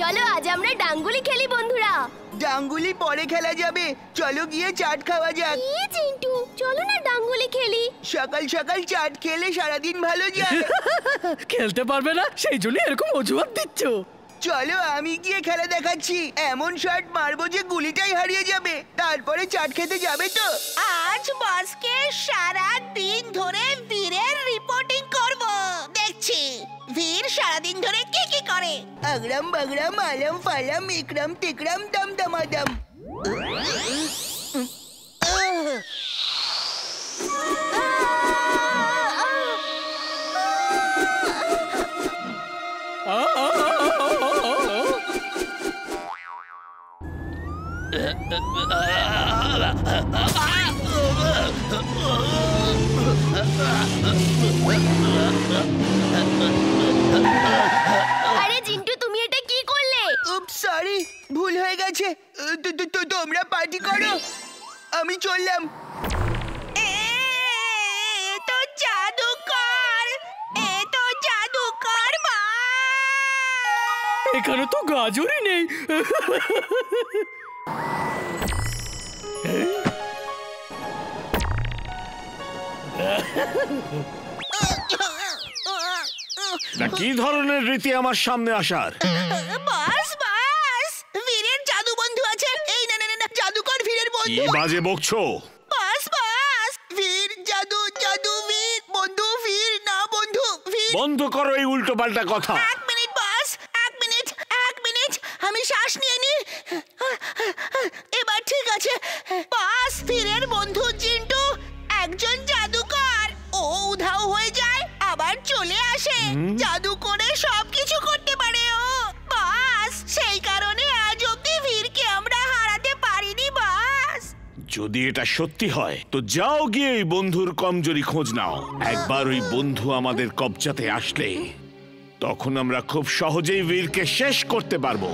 চলো আজ আমরা ডাঙ্গুলি খেলি বন্ধুরা। ডাঙ্গুলি পরে খেলা যাবে, চলো গিয়ে চাট খাওয়া যাক। চিন্টু চলো না ডাঙ্গুলি খেলি। সকাল সকাল চাট খেলে সারাদিন ভালো যায়। খেলতে পারবে না সেই জন্য এরকম অজুহাত দিচ্ছ। চলো আমি গিয়ে খেলা দেখাচ্ছি, এমন শট মারবো যে গুলিটাই হারিয়ে যাবে। তারপরে চাট খেতে যাবে তো? আজ বসকে সারা দিন ধরে বীরের রিপোর্টিং করব। দেখছি বীর সারা দিন ধরে কি কি করে। আগরাম বাগরাম আলম ফালাম ইকরাম টিকরাম দম দমাদম। আরে জিন্টু তুমি এটা কি করলে? উপস সরি, ভুল হয়ে গেছে। তোমরা পার্টি করো, আমি চললাম। তো জাদুকর, এ তো জাদুকর মা। এখানে তো গাজরই নেই। কি ধরনের রীতি আমার সামনে আসার? বাস বাস, বীরের জাদু বন্ধু আছে। এই না না না, জাদুকর বীরের কি বন্ধু। বাজে বকছো? বাস বাস, বীর জাদু জাদু বীর বন্ধু, বীর না বন্ধু বীর। বন্ধ করো এই উল্টো পাল্টা কথা। এক মিনিট বাস, এক মিনিট, এক মিনিট, আমি শ্বাস নিয়ে নি। এবার ঠিক আছে বাস। বীরের বন্ধু জিন্টু একজন জাদুকর। ও উধাও হয়ে যায় আবার চলে আসে, জাদু করে সবকিছু করতে পারে ও বাস। সেই কারণে আজ অব্দি বীরকে আমরা হারাতে পারিনি বাস। যদি এটা সত্যি হয় তো যাও গিয়ে এই বন্ধুর কমজোরি খোঁজ নাও। একবার ওই বন্ধু আমাদের কবজাতে আসলে তখন আমরা খুব সহজেই বীরকে শেষ করতে পারবো।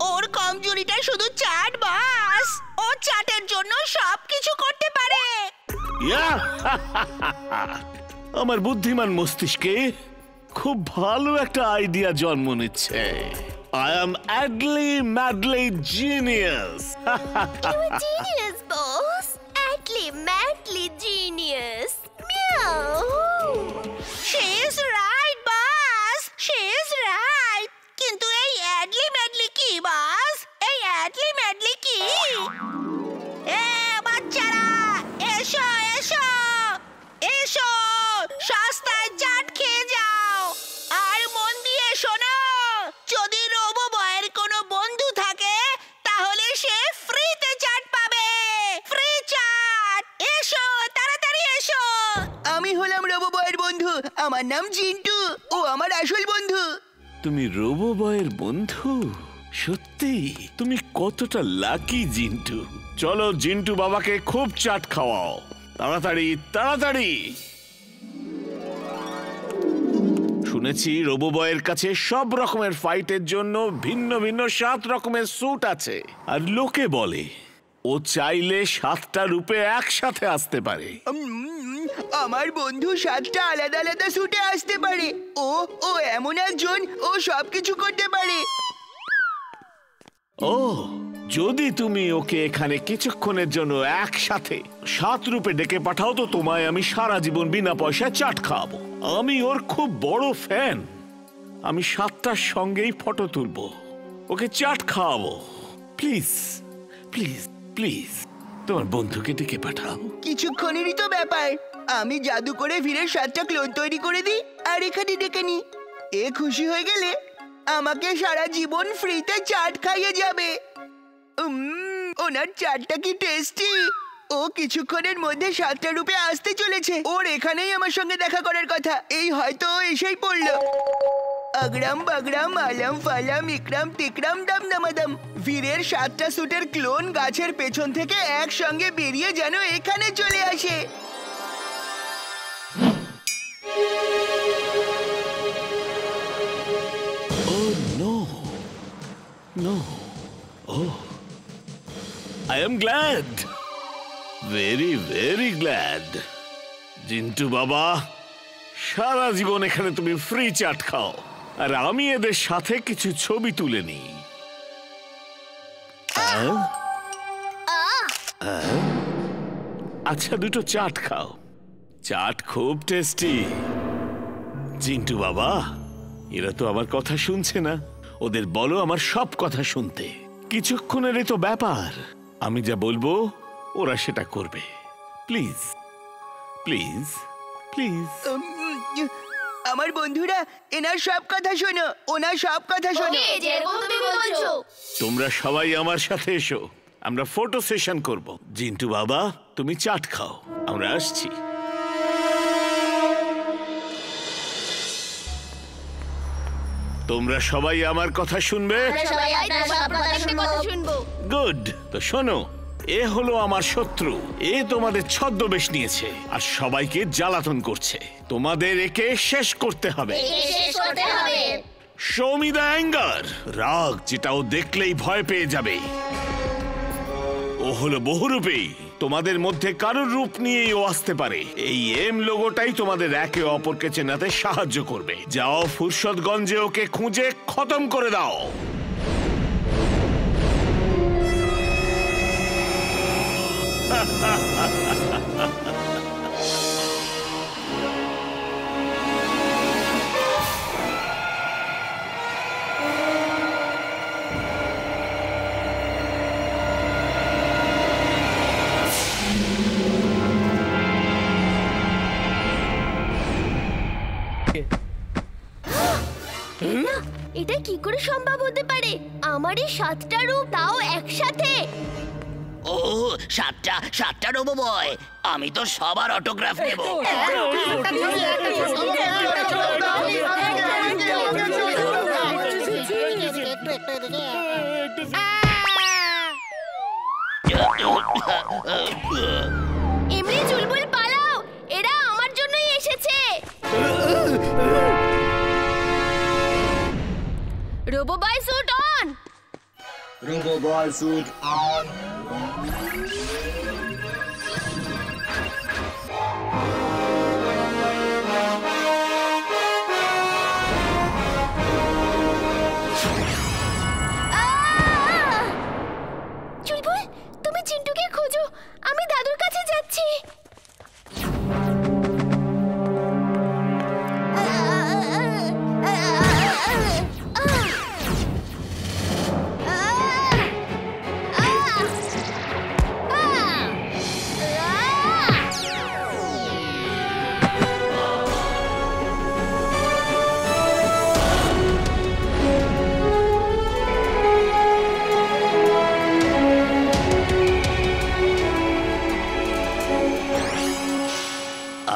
ওর কমজোরিটা শুধু চাট বাস। ও চাটের জন্য সবকিছু করতে পারে। আমার বুদ্ধিমান মস্তিষ্কে খুব ভালো একটা আইডিয়া জন্ম নিচ্ছে। I am Adley Madley Genius. Genius boss, Adley Madley genius. Meow. She is right boss, she is right। কিন্তু এই অ্যাডলি ম্যাডলি কি বাস? এই অ্যাডলি ম্যাডলি কি? এ বাচ্চারা এসো এসো এসো, সস্তায় চাট খেয়ে যাও। আর মন দিয়ে শোনো, যদি রোবো বয়ের কোনো বন্ধু থাকে তাহলে সে ফ্রিতে চাট পাবে। ফ্রি চাট, এসো তাড়াতাড়ি এসো। আমি হলাম রোবো বয়ের বন্ধু, আমার নাম জিন্টু, ও আমার আসল বন্ধু। তুমি রোবো বয়ের বন্ধু? সত্যি তুমি কতটা লাকি জিন্টু। চলো জিন্টু বাবাকে খুব চাট খাওয়াও, তাড়াতাড়ি তাড়াতাড়ি। শুনেছি রোবো বয়ের কাছে সব রকমের ফাইটের জন্য ভিন্ন ভিন্ন 7 রকমের স্যুট আছে। আর লোকে বলে ও চাইলে 7টা রূপে একসাথে আসতে পারে। আমার বন্ধু 7টা আলাদা আলাদা স্যুটে আসতে পারে। ও ও এমন একজন, ও সবকিছু করতে পারে। ও, যদি তুমি ওকে এখানে কিছুক্ষণের জন্য একসাথে 7 রূপে ডেকে পাঠাও তো তোমায় আমি সারা জীবন বিনা পয়সায় চাট খাওয়াবো। আমি ওর খুব বড় ফ্যান। আমি 7টার সঙ্গেই ফটো তুলবো, ওকে চাট খাওয়াবো। প্লিজ প্লিজ প্লিজ তোমার বন্ধুকে ডেকে পাঠাও। কিছুক্ষণেরই তো ব্যাপার, আমি জাদু করে বীরের 7টা ক্লোন তৈরি করে দিই আর এখানে ডেকে নি। এ খুশি হয়ে গেলে আমাকে সারা জীবন ফ্রিতে চাট খাইয়ে যাবে। ওনার চাটটা কি টেস্টি। ও কিছুক্ষণের মধ্যে 7টা রূপে আসতে চলেছে। ওর এখানেই আমার সঙ্গে দেখা করার কথা। এই হয়তো ও এসেই পড়লো। আগরাম বাগরাম আলম ফালাম ইকরাম টিকরাম দম দমাদম। বীরের 7টা স্যুটের ক্লোন গাছের পেছন থেকে একসঙ্গে বেরিয়ে যেন এখানে চলে আসে। Oh no, no, oh, I am glad, very very glad. Jintu বাবা, সারা জীবন এখানে তুমি ফ্রি চাট খাও। আর আমি এদের সাথে কিছু ছবি তুলে নিই। আচ্ছা, দুটো চাট খাও। চাট খুব টেস্টি। জিন্টু বাবা, এরা তো আমার কথা শুনছে না। ওদের বলো আমার সব কথা শুনতে। কিছুক্ষণেরই তো ব্যাপার, আমি যা বলবো ওরা সেটা করবে। Please please please. আমার বন্ধুরা, এনার সব কথা শোনো, ওনার সব কথা শোনো। ওকে, যেরকম তুমি বলছো। তোমরা সবাই আমার সাথে এসো, আমরা ফটো সেশন করব। জিন্টু বাবা, তুমি চাট খাও, আমরা আসছি। তোমরা সবাই আমার কথা শুনবে? আমরা সবাই আপনার সব কথা শুনবো। গুড। তো শোনো, এ হলো আমার শত্রু। এ তোমাদের ছদ্মবেশ নিয়েছে আর সবাইকে জ্বালাতন করছে। তোমাদের একে শেষ করতে হবে। একে শেষ করতে হবে। Show me the anger. রাগ যেটা ও দেখলেই ভয় পেয়ে যাবে। ও হলো বহুরূপী। তোমাদের মধ্যে কারোর রূপ নিয়েই ও আসতে পারে। এই এম লোগোটাই তোমাদের একে অপরকে চেনাতে সাহায্য করবে। যাও, ফুরসতগঞ্জে ওকে খুঁজে খতম করে দাও। এটা কি করে সম্ভব হতে পারে? আমার এই 7টা রূপ, তাও একসাথে। ও, সাতটা রোবো বয়। আমি তো সবার অটোগ্রাফ নেব। এমনি চুলবুল পালাও, এরা আমার জন্যই এসেছে। Roboboy suit on. Roboboy suit on. Chulbul, তুমি চিন্টুকে খোঁজো, আমি দাদুর কাছে যাচ্ছি।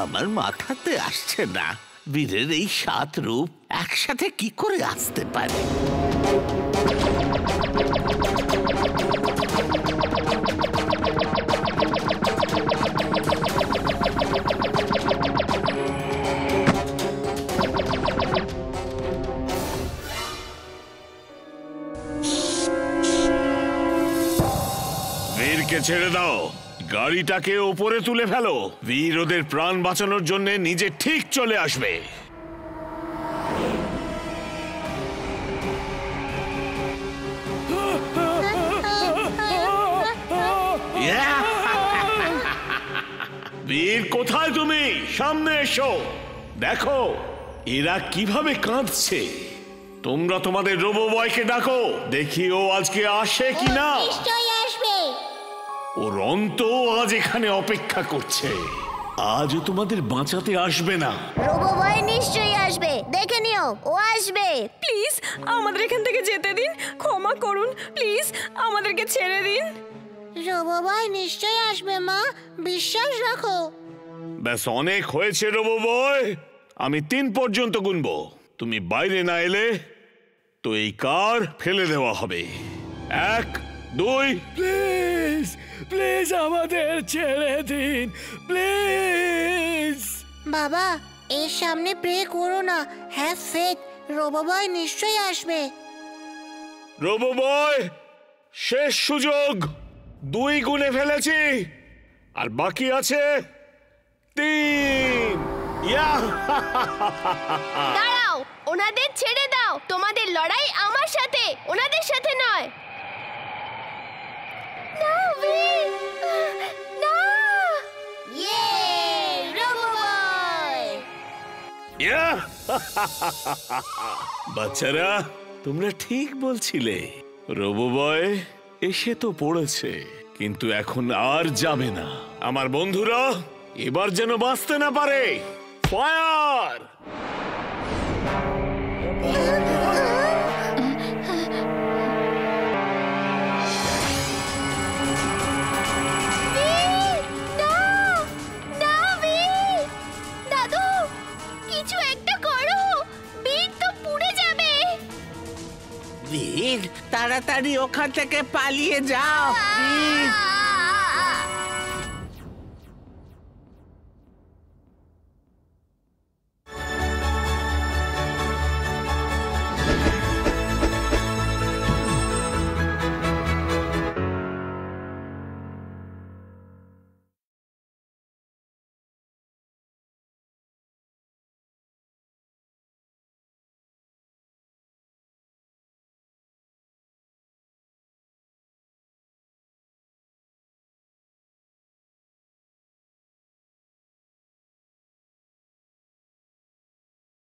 আমার মাথাতে আসছে না, বীরের এই 7 রূপ একসাথে কি করে আসতে পারে। বীরকে ছেড়ে দাও, গাড়িটাকে ওপরে তুলে ফেলো। বীর ওদের প্রাণ বাঁচানোর জন্য নিজে ঠিক চলে আসবে। বীর, কোথায় তুমি? সামনে এসো। দেখো এরা কিভাবে কাঁদছে। তোমরা তোমাদের রোবোবয়কে ডাকো, দেখি ও আজকে আসে কিনা। নিশ্চয়ই আসবে। ওর অন্ত আজ এখানে অপেক্ষা করছে। আজও তোমাদের বাঁচাতে আসবে না। রোবোবয় নিশ্চয়ই আসবে, দেখে নিও, ও আসবে। প্লিজ আমাদের এখান থেকে যেতে দিন, ক্ষমা করুন, প্লিজ আমাদেরকে ছেড়ে দিন। রোবোবয় নিশ্চয়ই আসবে মা, বিশ্বাস রাখো। ব্যাস, অনেক হয়েছে রোবোবয়। আমি 3 পর্যন্ত গুনবো। তুমি বাইরে না এলে তো এই কার ফেলে দেওয়া হবে। 1, 2। প্লিজ প্লিজ আমাদের ছেড়ে দিন, প্লিজ। বাবা, এর সামনে প্রে করো না, হ্যাভ ফেথ, রোবোবয় নিশ্চয়ই আসবে। রোবোবয়, শেষ সুযোগ। 2 গুনে ফেলেছি, আর বাকি আছে 3। দাঁড়াও, ও ওনাদের ছেড়ে দাও। তোমাদের লড়াই আমার সাথে, ওনাদের সাথে নয়। না বীর, না। ইয়ে রোবোবয়! ইয়া! বাচ্চারা, তোমরা ঠিক বলছিলে। রোবোবয় এসে তো পড়েছে, কিন্তু এখন আর যাবে না। আমার বন্ধুরা এবার যেন বাঁচতে না পারে। ফায়ার! দাদু, কিছু একটা করো, বীর তো পুড়ে যাবে। বীর, তাড়াতাড়ি ওখান থেকে পালিয়ে যাও। বীর,